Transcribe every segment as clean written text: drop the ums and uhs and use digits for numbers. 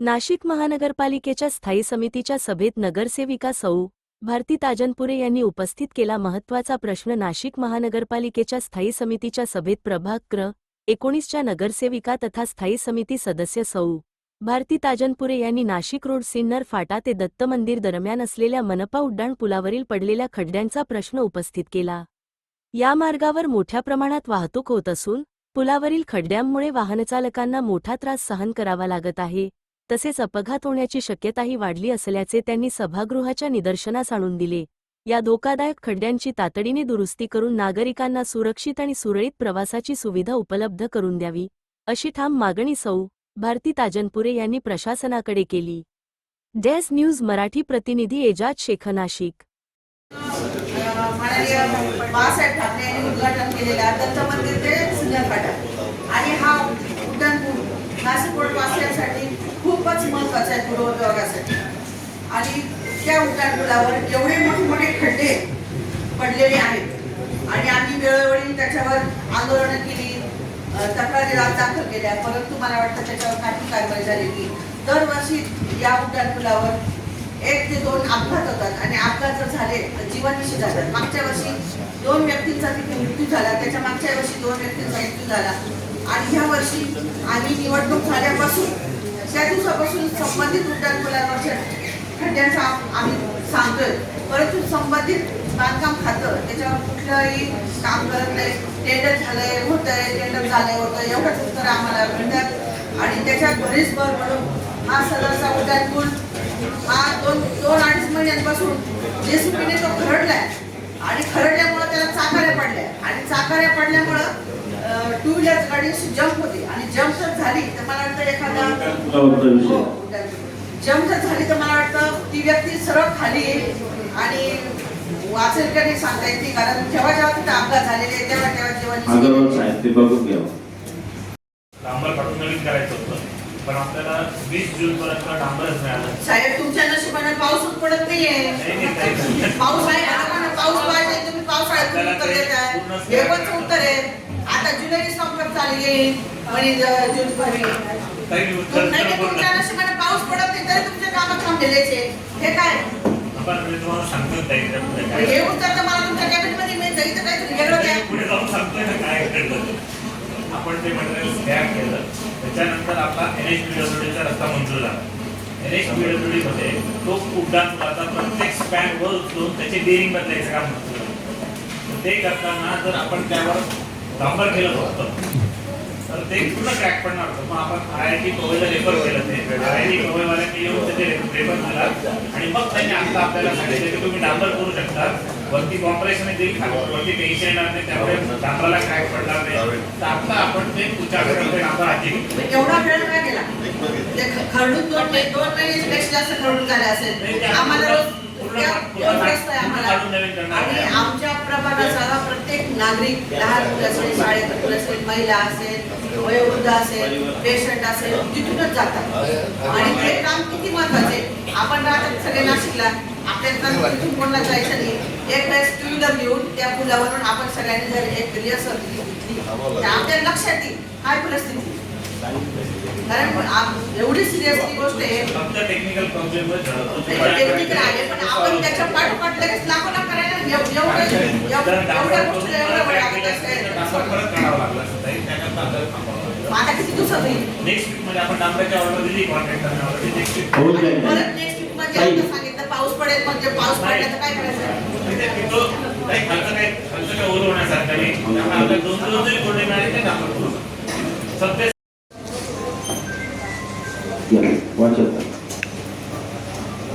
नाशिक महानगरपालिकेच्या स्थायी समितीच्या सभेत नगरसेविका सौ. भारती ताजनपुरे यांनी उपस्थित केला महत्त्वाचा प्रश्न. नाशिक महानगरपालिकेच्या स्थायी समितीच्या सभेत प्रभाग क्र. 19च्या नगरसेविका तथा स्थायी समिती सदस्य सौ. भारती ताजनपुरे यांनी नाशिक रोड सिन्नर फाटा ते दत्त मंदिर दरम्यान असलेल्या मनपा उड्डाण पुलावरील पडलेल्या खड्ड्यांचा प्रश्न उपस्थित केला. या मार्गावर मोठ्या प्रमाणात वाहतूक होत असून पुलावरील खड्ड्यांमुळे वाहनचालकांना मोठा त्रास सहन करावा लागत आहे. तसेच अपघात होण्याची शक्यताही वाढली असल्याचे त्यांनी सभागृहाच्या निदर्शनास आणून दिले. या धोकादायक खड्ड्यांची तातडीने दुरुस्ती करून नागरिकांना सुरक्षित आणि सुरळीत प्रवासाची सुविधा उपलब्ध करून द्यावी, अशी ठाम मागणी सौ. भारती ताजनपुरे यांनी प्रशासनाकडे केली. डेस्क न्यूज मराठी प्रतिनिधी एजाज शेख, नाशिक. बाळासाहेब ठाकरे यांनी उद्घाटन केलेला दत्त मंदिर ते सिन्नर फाटा आणि हा उड्डाण पूल नाशिक रोड वासियांसाठी खूपच महत्त्वाचा आहे पूर्वविभागासाठी. आणि त्या उड्डाण पुलावर एवढे मोठे खड्डे पडलेले आहेत आणि आम्ही वेळोवेळी त्याच्यावर आंदोलनं केली, तक्रारी दाखल केल्या, परंतु मला वाटतं त्याच्यावर काही कारवाई झालेली. दरवर्षी या उड्डाण पुलावर 1 ते 2 अपघात होतात आणि अपघात जर झाले तर जीवनविषयी जातात. मागच्या वर्षी 2 व्यक्तींचा तिथे मृत्यू झाला, त्याच्या मागच्या वर्षी 2 व्यक्तींचा मृत्यू झाला आणि ह्या वर्षी आम्ही निवडणूक झाल्यापासून त्या दिवसापासून संबंधित उड्डाण पुलावरच्या खड्ड्यांचा आम्ही सांगतोय, परंतु संबंधित बांधकाम खातं त्याच्यावर कुठलंही काम करत नाही. टेंडर झालंय, होतंय, टेंडर झालंय, होतं, एवढंच उत्तर आम्हाला मिळतात. आणि त्याच्यात बरीच भर पडून हा सदरचा उड्डाण पूल हा 2-2.5 महिन्यांपासून जेसीबीने तो खरडलाय आणि खरडल्यामुळे त्याला चाकाऱ्या पडल्या आणि चाकाऱ्या पडल्यामुळं 2 व्हीलर गाडी जंप होती आणि जंप जर झाली तर मला वाटतं जंप जर झाली तर मला वाटतं ती व्यक्ती सरळ खाली येईल आणि वाचेल का नाही सांगता येते. कारण जेव्हा तिथे अपघात झालेले तेव्हा जीवन डांबर काढून नवीन करायचं होतं, पण आपल्याला 20 जून पर्यंत डांबरच मिळालं. साहेब तुमच्या नशिबाने पाऊसच पडत नाहीये. पाऊस आहे, पाऊस पाहिजे, तुम्ही पावसाळ्यात उत्तर देताय, हे पण उत्तर आहे. आता जुलै संपत चालली आणि जून भरली तुमच्या नशिबाने पाऊस पडत नाही तरी तुमचे कामं थांबलेलेच आहे. हे काय आपण तुम्हाला सांगतो हे उत्तर तर मला तुमच्या कॅबिनेटमध्ये मिळतं, इथं काहीतरी वेगळं द्या. पुढे जाऊन सांगतोय ना काय घडलं. आपण ते मटेरियल स्क्रॅप केलं, त्याच्यानंतर आपला NHPWDचा रस्ता मंजूर झाला. NHPWD मध्ये तो उड्डाण पुलाचा प्रत्येक स्पॅन वर उचलून त्याचे बेरिंग बदलायचं काम होतं. ते करताना जर आपण त्यावर डांबर केलं होतं तर ते पूर्ण क्रॅक पडणार होतं. मग आपण IIT पवईला रेफर केलं. ते IIT पवईवाल्यांनी येऊन त्याचे रेफर केला आणि मग त्यांनी आता आपल्याला सांगितलं की तुम्ही डांबर करू शकता, वरती कॉम्प्रेशन देईल, वरती टेन्शन येणार नाही, त्यामुळे डांबराला क्रॅक पडणार नाही. तर आता आपण ते पुढच्या आठवड्यात डांबर हाती घेऊ. एवढा वेळ काय गेला? खरडून 2 महिन्यापेक्षा जास्त खरडून झाले असेल. आम्हाला आणि आमच्या प्रभागाचा प्रत्येक नागरिक, लहान मुलं असेल, शाळेत मुलं असेल, महिला असेल, वयोवृद्ध असेल, पेशंट असेल, तिथूनच जातात. आणि ते काम किती महत्वाचे. आपण राहतात सगळे नाशिकला, आपल्याला तिथून कोणाला जायचं नाही. एक वेळेस 2 व्हीलर घेऊन त्या पुलावरून आपण सगळ्यांनी जर एक रिहर्सल घेतली तर आपल्या लक्षात येईल काय परिस्थिती. कारण एवढी सिरियस गोष्ट आहे. टेक्निकल प्रॉब्लेम टेक्निकल आहे, पण आपण त्याच्या पाठोपाठ लगेच लागला करायला आता किती दिवसात होईल? नेक्स्ट वीक मध्ये आपण डांबराची ऑर्डर दिली कॉन्ट्रॅक्टरने ऑलरेडी. नेक्स्ट वीक परत नेक्स्ट वीक मध्ये आता सांगितलं पाऊस पडेल, म्हणजे पाऊस पडला तर काय करायचं? खर्च काय ओर होण्यासारखं नाही. त्यामुळे आपल्या 2 दिवस जरी कोणी मिळाले ते डांबर करू सध्या.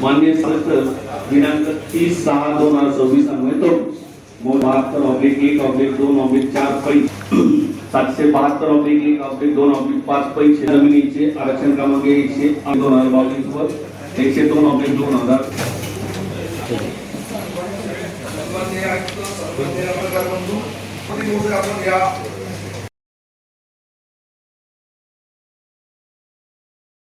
मान्य सरकार दिनांक 30/6/2026 अन्वये तो 72/1/2/4 पै 772/1/2/5 पैसे जमिनीचे आरक्षण क्रमांक 100/2022 व 102/2000. आपण या